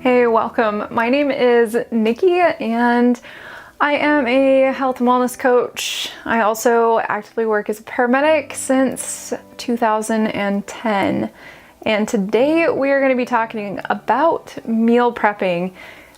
Hey, welcome. My name is Nikki and I am a health and wellness coach. I also actively work as a paramedic since 2010. And today we are going to be talking about meal prepping.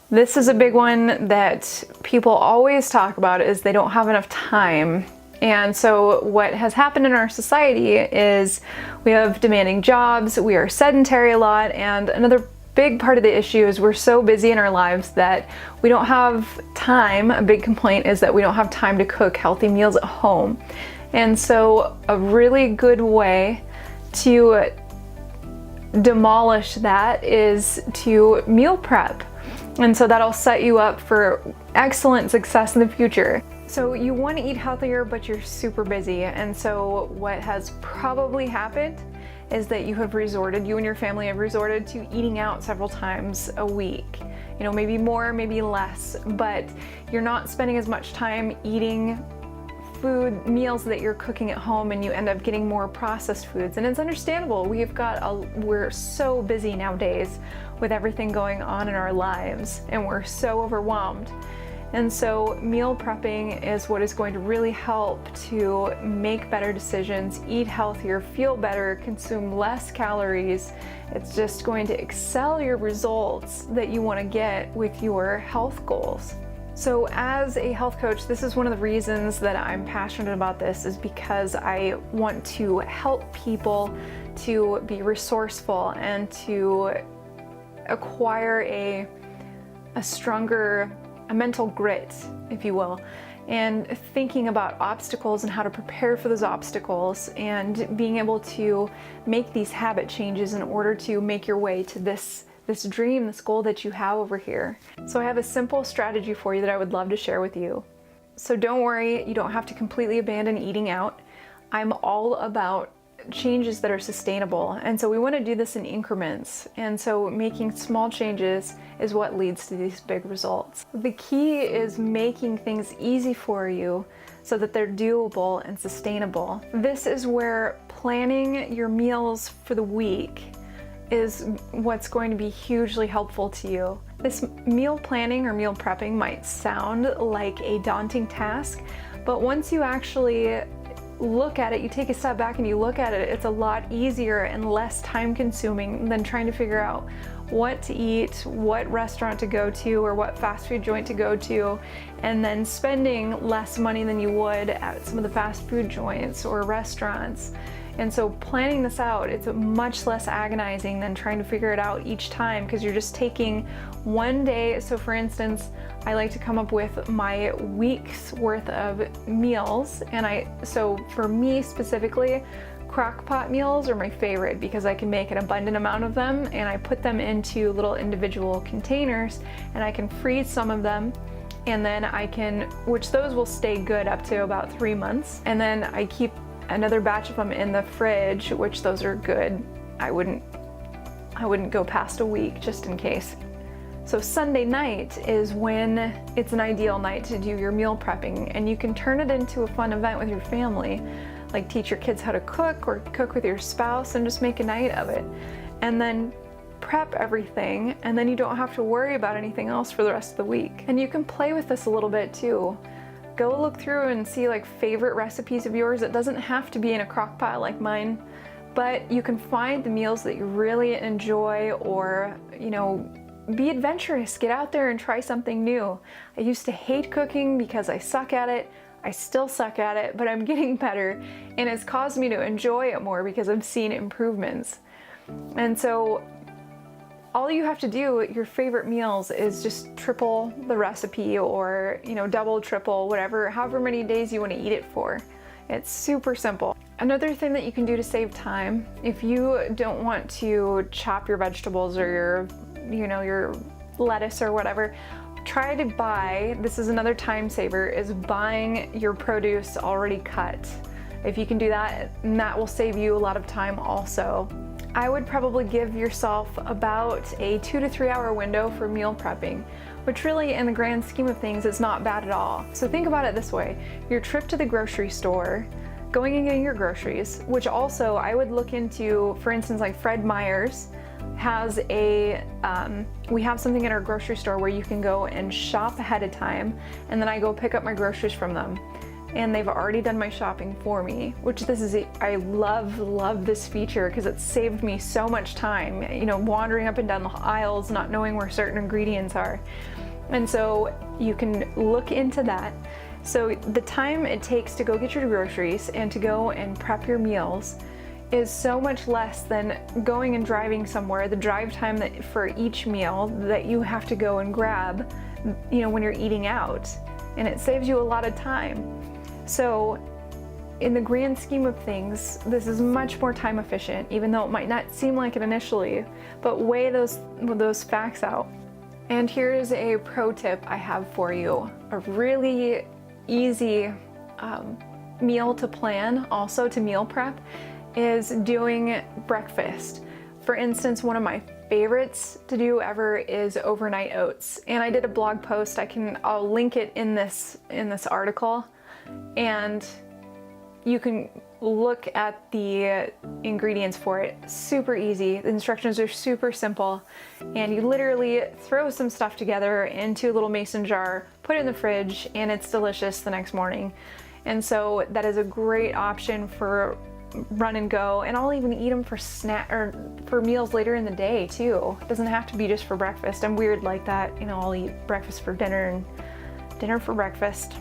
This is a big one that people always talk about is they don't have enough time. And so what has happened in our society is we have demanding jobs, we are sedentary a lot, and another big part of the issue is we're so busy in our lives that we don't have time. A big complaint is that we don't have time to cook healthy meals at home. And so a really good way to demolish that is to meal prep. And so that'll set you up for excellent success in the future. So you want to eat healthier, but you're super busy. And so what has probably happened is that you and your family have resorted to eating out several times a week. You know, maybe more, maybe less, but you're not spending as much time eating meals that you're cooking at home, and you end up getting more processed foods. And it's understandable. We're so busy nowadays with everything going on in our lives, and we're so overwhelmed. And so meal prepping is what is going to really help to make better decisions, eat healthier, feel better, consume less calories. It's just going to excel your results that you want to get with your health goals. So as a health coach, this is one of the reasons that I'm passionate about this, is because I want to help people to be resourceful and to acquire a mental grit, if you will, and thinking about obstacles and how to prepare for those obstacles and being able to make these habit changes in order to make your way to this dream, this goal that you have over here. So I have a simple strategy for you that I would love to share with you. So don't worry, you don't have to completely abandon eating out. I'm all about changes that are sustainable, and so we want to do this in increments, and so making small changes is what leads to these big results. The key is making things easy for you so that they're doable and sustainable. This is where planning your meals for the week is what's going to be hugely helpful to you. This meal planning or meal prepping might sound like a daunting task, but once you actually look at it, you take a step back and you look at it, it's a lot easier and less time consuming than trying to figure out what to eat, what restaurant to go to, or what fast food joint to go to, and then spending less money than you would at some of the fast food joints or restaurants. And so planning this out, it's much less agonizing than trying to figure it out each time, because you're just taking one day. So for instance, I like to come up with my week's worth of meals, and so for me specifically, crock pot meals are my favorite because I can make an abundant amount of them, and I put them into little individual containers, and I can freeze some of them, and then which those will stay good up to about 3 months, and then I keep another batch of them in the fridge, which those are good. I wouldn't go past a week just in case. So Sunday night is when it's an ideal night to do your meal prepping, and you can turn it into a fun event with your family, like teach your kids how to cook or cook with your spouse and just make a night of it. And then prep everything, and then you don't have to worry about anything else for the rest of the week. And you can play with this a little bit too. Go look through and see like favorite recipes of yours. It doesn't have to be in a crock pot like mine, but you can find the meals that you really enjoy, or, you know, be adventurous, get out there and try something new. I used to hate cooking because I suck at it. I still suck at it, but I'm getting better, and it's caused me to enjoy it more because I've seen improvements. And so all you have to do with your favorite meals is just triple the recipe, or, you know, double, triple, whatever, however many days you want to eat it for. It's super simple. Another thing that you can do to save time, if you don't want to chop your vegetables or your lettuce or whatever, try to buy, this is another time saver, is buying your produce already cut. If you can do that, and that will save you a lot of time also. I would probably give yourself about a 2 to 3 hour window for meal prepping, which really in the grand scheme of things is not bad at all. So think about it this way: your trip to the grocery store, going and getting your groceries, which also I would look into, for instance, like Fred Meyer's has a, we have something in our grocery store where you can go and shop ahead of time, and then I go pick up my groceries from them. And they've already done my shopping for me, which I love this feature because it's saved me so much time, you know, wandering up and down the aisles, not knowing where certain ingredients are. And so you can look into that. So the time it takes to go get your groceries and to go and prep your meals is so much less than going and driving somewhere. The drive time that for each meal that you have to go and grab, you know, when you're eating out, and it saves you a lot of time. So in the grand scheme of things, this is much more time efficient, even though it might not seem like it initially, but weigh those facts out. And here's a pro tip I have for you. A really easy meal to plan, also to meal prep, is doing breakfast. For instance, one of my favorites to do ever is overnight oats. And I did a blog post, I'll link it in this article. And you can look at the ingredients for it. Super easy. The instructions are super simple. And you literally throw some stuff together into a little mason jar, put it in the fridge, and it's delicious the next morning. And so that is a great option for run and go. And I'll even eat them for snack or for meals later in the day too. It doesn't have to be just for breakfast. I'm weird like that. You know, I'll eat breakfast for dinner and dinner for breakfast.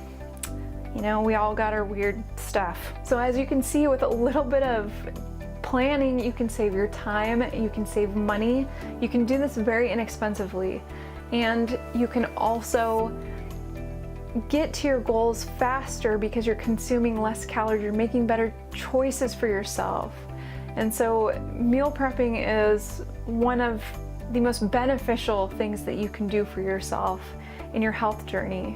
You know, we all got our weird stuff. So as you can see, with a little bit of planning, you can save your time, you can save money, you can do this very inexpensively, and you can also get to your goals faster because you're consuming less calories, you're making better choices for yourself. And so meal prepping is one of the most beneficial things that you can do for yourself in your health journey.